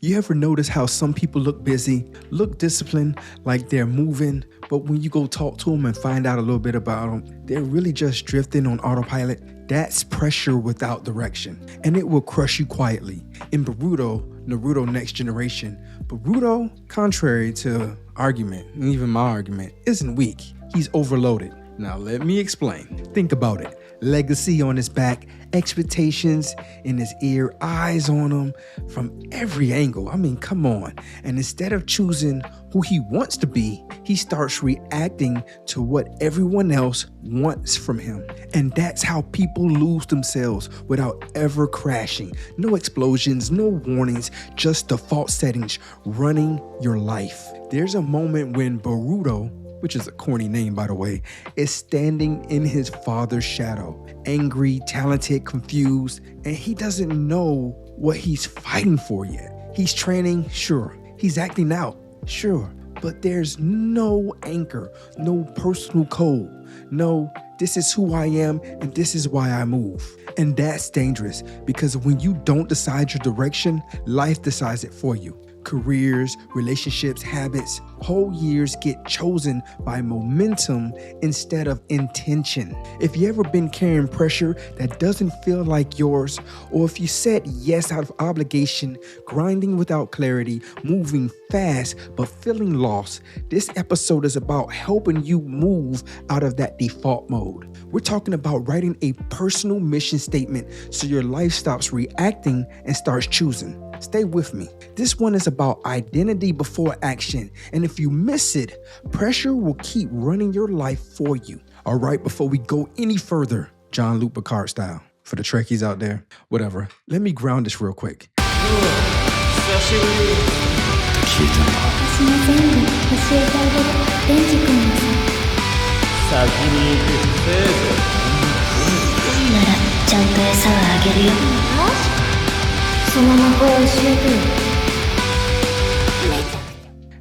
You ever notice how some people look busy, look disciplined, like they're moving, but when you go talk to them and find out a little bit about them, they're really just drifting on autopilot? That's pressure without direction, and it will crush you quietly. In Naruto Next Generation, Boruto, contrary to argument, and even my argument, isn't weak. He's overloaded. Now let me explain. Think about it. Legacy on his back, expectations in his ear, eyes on him from every angle. I mean, come on. And instead of choosing who he wants to be, he starts reacting to what everyone else wants from him. And that's how people lose themselves without ever crashing. No explosions, no warnings, just default settings running your life. There's a moment when Boruto, which is a corny name by the way, is standing in his father's shadow, angry, talented, confused, and he doesn't know what he's fighting for yet. He's training, sure. He's acting out, sure. But there's no anchor, no personal code. No, this is who I am and this is why I move. And that's dangerous because when you don't decide your direction, life decides it for you. Careers, relationships, habits, whole years get chosen by momentum instead of intention. If you ever been carrying pressure that doesn't feel like yours, or if you said yes out of obligation, grinding without clarity, moving fast but feeling lost, this episode is about helping you move out of that default mode. We're talking about writing a personal mission statement so your life stops reacting and starts choosing. Stay with me. This one is about identity before action. And if you miss it, pressure will keep running your life for you. All right, before we go any further, John Luke Picard style, for the Trekkies out there, whatever, let me ground this real quick.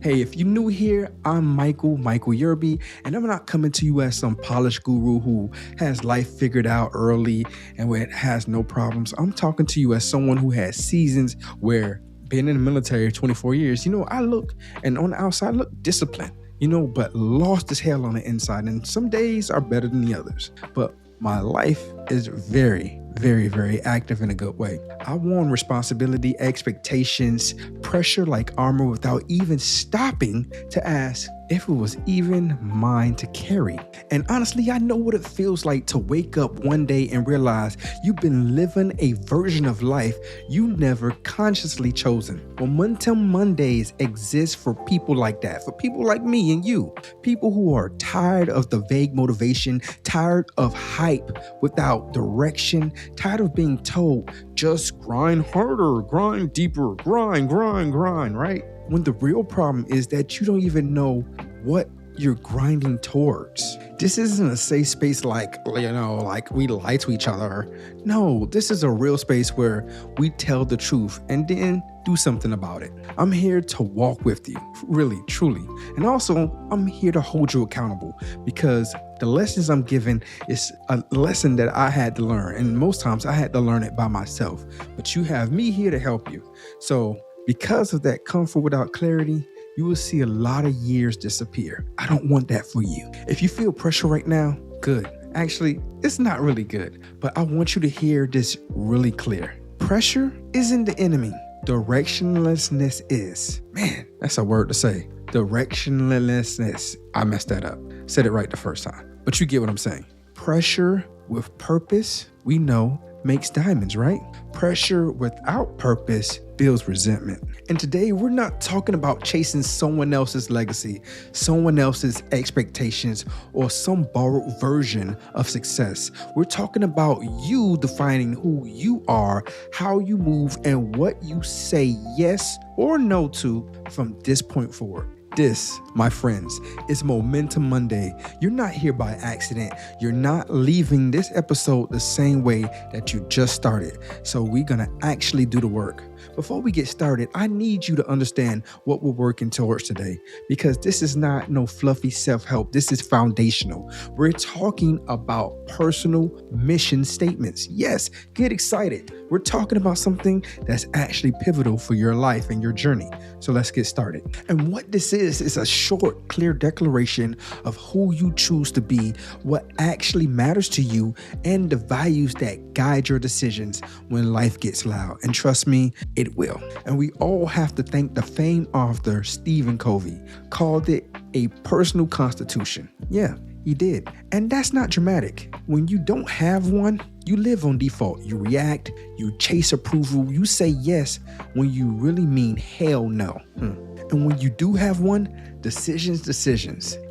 Hey, if you're new here, I'm Michael Yerby, and I'm not coming to you as some polished guru who has life figured out early and where it has no problems. I'm talking to you as someone who has seasons where being in the military 24 years, I look, and on the outside, look disciplined, but lost as hell on the inside. And some days are better than the others. But my life is very, very, very active in a good way. I won responsibility, expectations, pressure like armor without even stopping to ask if it was even mine to carry. And honestly, I know what it feels like to wake up one day and realize you've been living a version of life you never consciously chosen. Momentum Mondays exist for people like that, for people like me and you, people who are tired of the vague motivation, tired of hype without direction, tired of being told, just grind harder, grind deeper, grind, right? When the real problem is that you don't even know what you're grinding towards. This isn't a safe space like we lie to each other. No, this is a real space where we tell the truth and then do something about it. I'm here to walk with you, really, truly. And also, I'm here to hold you accountable because the lessons I'm giving is a lesson that I had to learn. And most times I had to learn it by myself. But you have me here to help you. So because of that comfort without clarity, you will see a lot of years disappear. I don't want that for you. If you feel pressure right now, good. Actually, it's not really good, but I want you to hear this really clear. Pressure isn't the enemy. Directionlessness is. Man, that's a word to say. Directionlessness. I messed that up. Said it right the first time, but you get what I'm saying. Pressure with purpose, we know, makes diamonds, right? Pressure without purpose builds resentment. And today we're not talking about chasing someone else's legacy, someone else's expectations, or some borrowed version of success. We're talking about you defining who you are, how you move, and what you say yes or no to from this point forward. This, my friends, is Momentum Monday. You're not here by accident. You're not leaving this episode the same way that you just started. So we're going to actually do the work. Before we get started, I need you to understand what we're working towards today, because this is not no fluffy self-help. This is foundational. We're talking about personal mission statements. Yes, get excited. We're talking about something that's actually pivotal for your life and your journey. So let's get started. And what this is a short, clear declaration of who you choose to be, what actually matters to you, and the values that guide your decisions when life gets loud. And trust me, it will. And we all have to thank the famed author Stephen Covey, called it a personal constitution. Yeah, he did. And that's not dramatic. When you don't have one, you live on default. You react, you chase approval, you say yes when you really mean hell no. And when you do have one, decisions,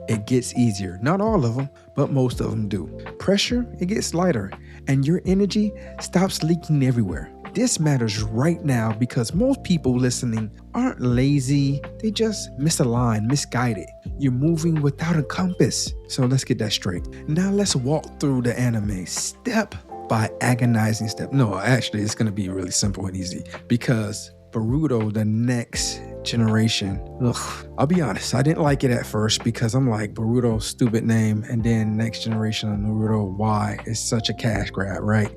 it gets easier. Not all of them, but most of them do. Pressure, it gets lighter, and your energy stops leaking everywhere. This matters right now because most people listening aren't lazy, they just misaligned, misguided. You're moving without a compass. So let's get that straight. Now let's walk through the anime step by agonizing step. No, actually, it's going to be really simple and easy because Boruto, the next generation. I'll be honest, I didn't like it at first because I'm like, Boruto, stupid name, and then next generation of Naruto, why? It's such a cash grab, right?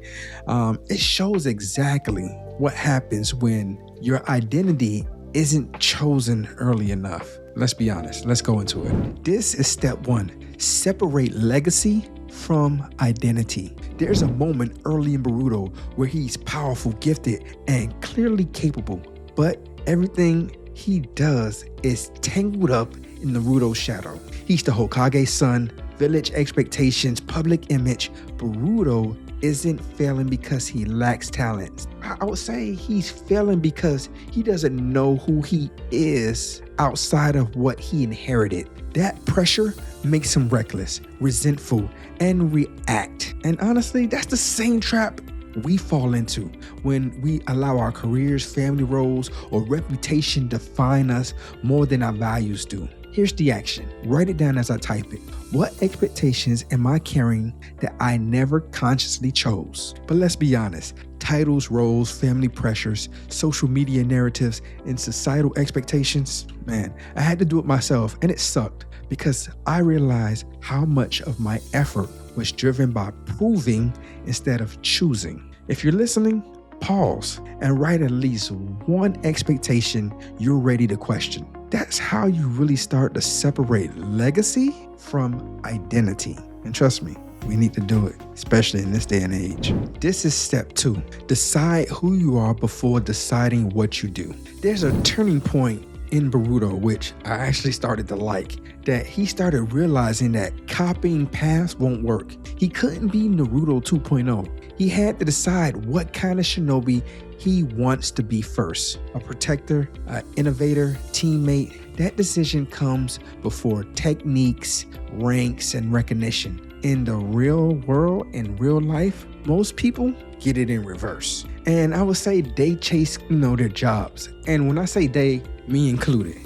It shows exactly what happens when your identity isn't chosen early enough. Let's be honest, let's go into it. This is step one. Separate legacy from identity. There's a moment early in Boruto where he's powerful, gifted, and clearly capable, but everything he does is tangled up in Naruto's shadow. He's the Hokage's son, village expectations, public image. Boruto isn't failing because he lacks talent. I would say he's failing because he doesn't know who he is outside of what he inherited. That pressure makes him reckless, resentful, and react. And honestly, that's the same trap we fall into when we allow our careers, family roles, or reputation define us more than our values do. Here's the action. Write it down as I type it. What expectations am I carrying that I never consciously chose? But let's be honest. Titles, roles, family pressures, social media narratives, and societal expectations, man, I had to do it myself, and it sucked because I realized how much of my effort was driven by proving instead of choosing. If you're listening, pause and write at least one expectation you're ready to question. That's how you really start to separate legacy from identity. And trust me, we need to do it, especially in this day and age. This is step two. Decide who you are before deciding what you do. There's a turning point in Boruto, which I actually started to like, that he started realizing that copying paths won't work. He couldn't be Naruto 2.0. He had to decide what kind of shinobi he wants to be first. A protector, an innovator, teammate. That decision comes before techniques, ranks, and recognition. In the real world, in real life, most people get it in reverse. And I would say they chase, their jobs. And when I say they, me included,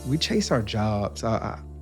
we chase our jobs.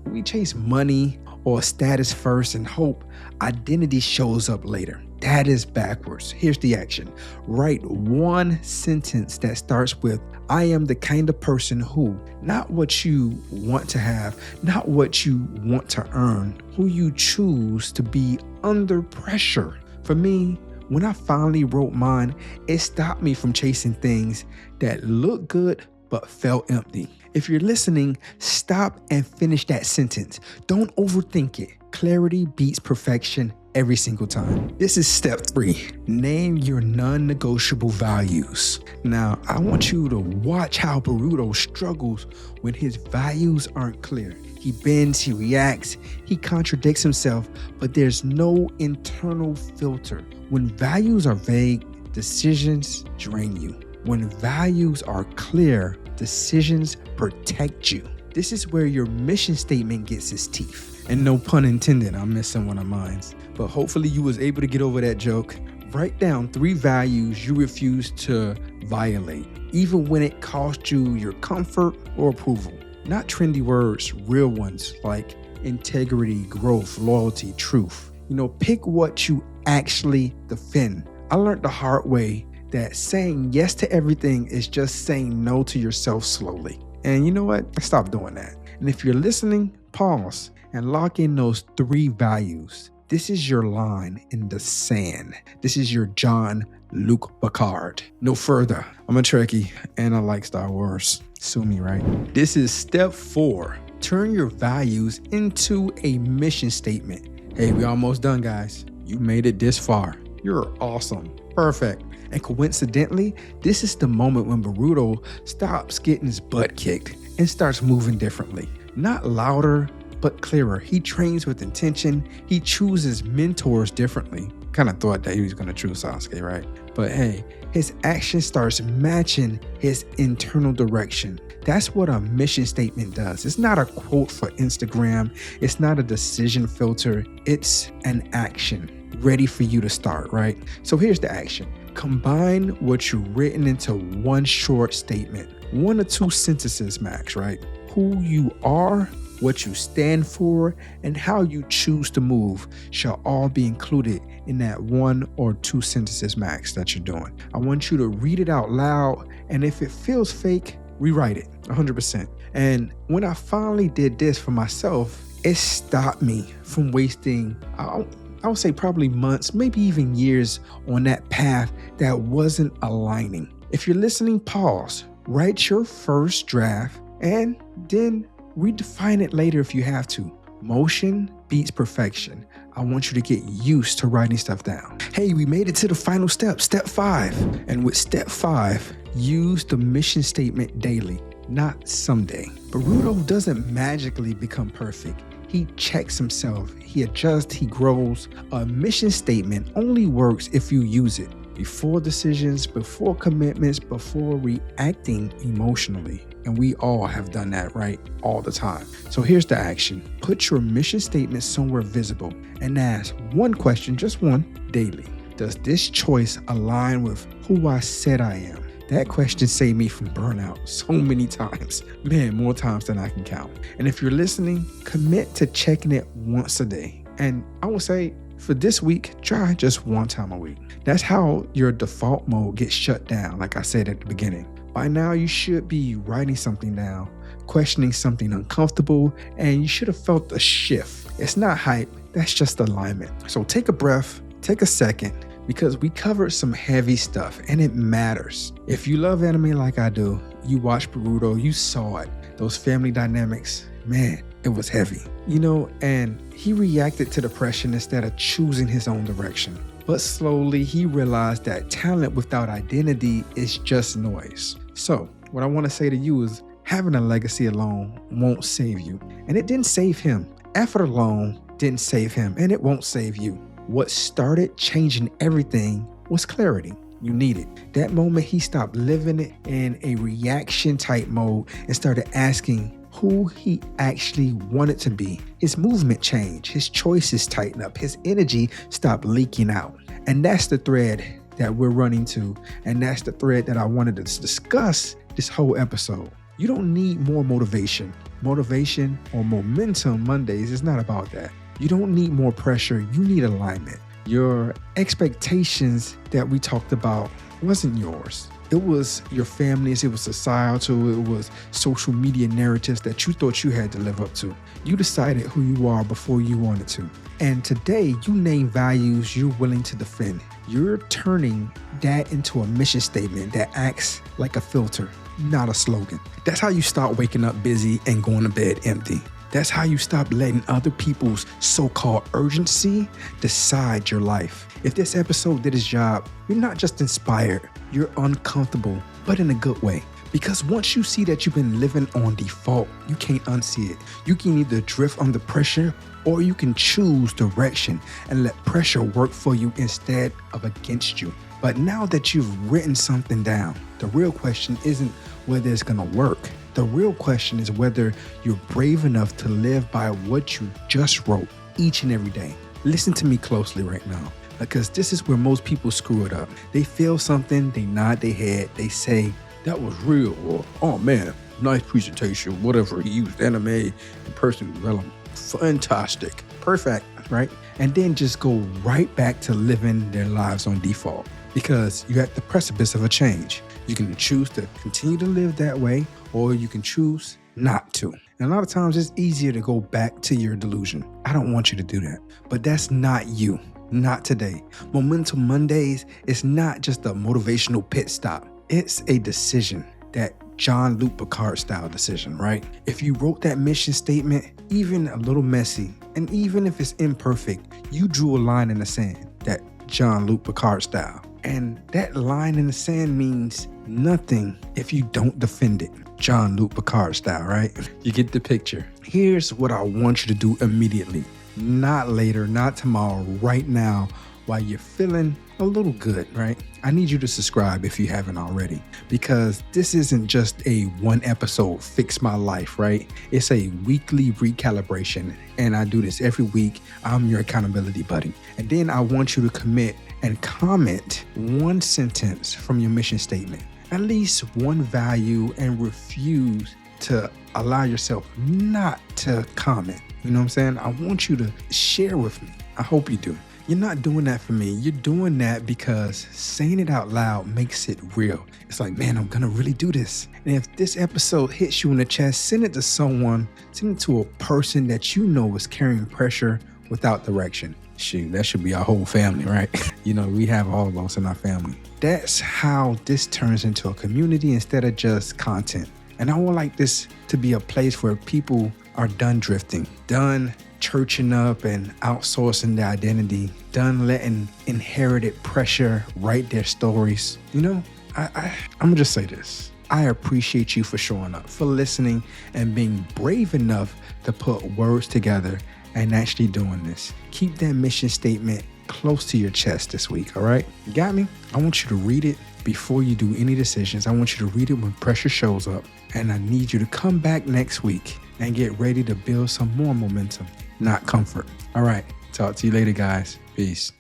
We chase money or status first and hope identity shows up later. That is backwards. Here's the action. Write one sentence that starts with, I am the kind of person who, not what you want to have, not what you want to earn, who you choose to be under pressure. For me, when I finally wrote mine, it stopped me from chasing things that look good but felt empty. If you're listening, stop and finish that sentence. Don't overthink it. Clarity beats perfection every single time. This is step 3. Name your non-negotiable values. Now, I want you to watch how Boruto struggles when his values aren't clear. He bends, he reacts, he contradicts himself, but there's no internal filter. When values are vague, decisions drain you. When values are clear, decisions protect you. This is where your mission statement gets its teeth. And no pun intended, I'm missing one of mine. But hopefully you was able to get over that joke. Write down 3 values you refuse to violate, even when it costs you your comfort or approval. Not trendy words, real ones like integrity, growth, loyalty, truth. Pick what you actually defend. I learned the hard way that saying yes to everything is just saying no to yourself slowly. And you know what? Stop doing that. And if you're listening, pause and lock in those 3 values. This is your line in the sand. This is your Jean-Luc Picard. No further. I'm a Trekkie and I like Star Wars. Sue me, right? This is step 4. Turn your values into a mission statement. Hey, we almost done, guys. You made it this far. You're awesome. Perfect. And coincidentally, this is the moment when Boruto stops getting his butt kicked and starts moving differently. Not louder, but clearer. He trains with intention. He chooses mentors differently. Kind of thought that he was going to choose Sasuke, right? But hey, his action starts matching his internal direction. That's what a mission statement does. It's not a quote for Instagram. It's not a decision filter. It's an action ready for you to start, right? So here's the action. Combine what you've written into one short statement, 1 or 2 sentences max, right? Who you are, what you stand for, and how you choose to move shall all be included in that 1 or 2 sentences max that you're doing. I want you to read it out loud, and if it feels fake, rewrite it 100%. And when I finally did this for myself, it stopped me from wasting, I would say probably months, maybe even years on that path that wasn't aligning. If you're listening, pause, write your first draft, and then redefine it later if you have to. Motion beats perfection. I want you to get used to writing stuff down. Hey, we made it to the final step, step 5. And with step 5, use the mission statement daily, not someday. Boruto doesn't magically become perfect. He checks himself, he adjusts, he grows. A mission statement only works if you use it before decisions, before commitments, before reacting emotionally. And we all have done that, right? All the time. So here's the action. Put your mission statement somewhere visible and ask one question, just one, daily. Does this choice align with who I said I am? That question saved me from burnout so many times. Man, more times than I can count. And if you're listening, commit to checking it once a day. And I would say for this week, try just 1 time a week. That's how your default mode gets shut down, like I said at the beginning. By now, you should be writing something down, questioning something uncomfortable, and you should have felt a shift. It's not hype, that's just alignment. So take a breath, take a second, because we covered some heavy stuff and it matters. If you love anime like I do, you watched Boruto, you saw it. Those family dynamics, man, it was heavy. And he reacted to depression instead of choosing his own direction. But slowly he realized that talent without identity is just noise. So what I want to say to you is having a legacy alone won't save you. And it didn't save him. Effort alone didn't save him, and it won't save you. What started changing everything was clarity. You need it. That moment he stopped living it in a reaction type mode and started asking who he actually wanted to be. His movement changed, his choices tightened up, his energy stopped leaking out. And that's the thread that we're running to. And that's the thread that I wanted to discuss this whole episode. You don't need more motivation. Motivation or momentum Mondays is not about that. You don't need more pressure. You need alignment. Your expectations that we talked about wasn't yours. It was your family's, it was societal, it was social media narratives that you thought you had to live up to. You decided who you are before you wanted to. And today you name values you're willing to defend. You're turning that into a mission statement that acts like a filter, not a slogan. That's how you start waking up busy and going to bed empty. That's how you stop letting other people's so-called urgency decide your life. If this episode did its job, you're not just inspired, you're uncomfortable, but in a good way. Because once you see that you've been living on default, you can't unsee it. You can either drift under pressure or you can choose direction and let pressure work for you instead of against you. But now that you've written something down, the real question isn't whether it's gonna work. The real question is whether you're brave enough to live by what you just wrote each and every day. Listen to me closely right now, because this is where most people screw it up. They feel something, they nod their head, they say, that was real, or, oh man, nice presentation, whatever. He used anime and person development. Fantastic. Perfect, right? And then just go right back to living their lives on default. because you're at the precipice of a change. You can choose to continue to live that way, or you can choose not to. And a lot of times it's easier to go back to your delusion. I don't want you to do that, but that's not you. Not today. Momentum Mondays is not just a motivational pit stop. It's a decision, that Jean-Luc Picard style decision, right? If you wrote that mission statement, even a little messy, and even if it's imperfect, you drew a line in the sand, that Jean-Luc Picard style. And that line in the sand means nothing if you don't defend it. Jean-Luc Picard style, right? You get the picture. Here's what I want you to do immediately. Not later, not tomorrow, right now, while you're feeling a little good, right? I need you to subscribe if you haven't already, because this isn't just a one episode fix my life, right? It's a weekly recalibration, and I do this every week. I'm your accountability buddy. And then I want you to commit and comment one sentence from your mission statement, at least one value, and refuse to allow yourself not to comment. You know what I'm saying? I want you to share with me. I hope you do. You're not doing that for me. You're doing that because saying it out loud makes it real. It's like, man, I'm going to really do this. And if this episode hits you in the chest, send it to someone. Send it to a person that you know is carrying pressure without direction. Shoot, that should be our whole family, right? You know, we have all of us in our family. That's how this turns into a community instead of just content. And I would like this to be a place where people are done drifting, done churching up and outsourcing their identity, done letting inherited pressure write their stories. You know, I'm gonna just say this. I appreciate you for showing up, for listening, and being brave enough to put words together and actually doing this. Keep that mission statement close to your chest this week, all right? You got me? I want you to read it before you do any decisions. I want you to read it when pressure shows up. And I need you to come back next week and get ready to build some more momentum, not comfort. All right. Talk to you later, guys. Peace.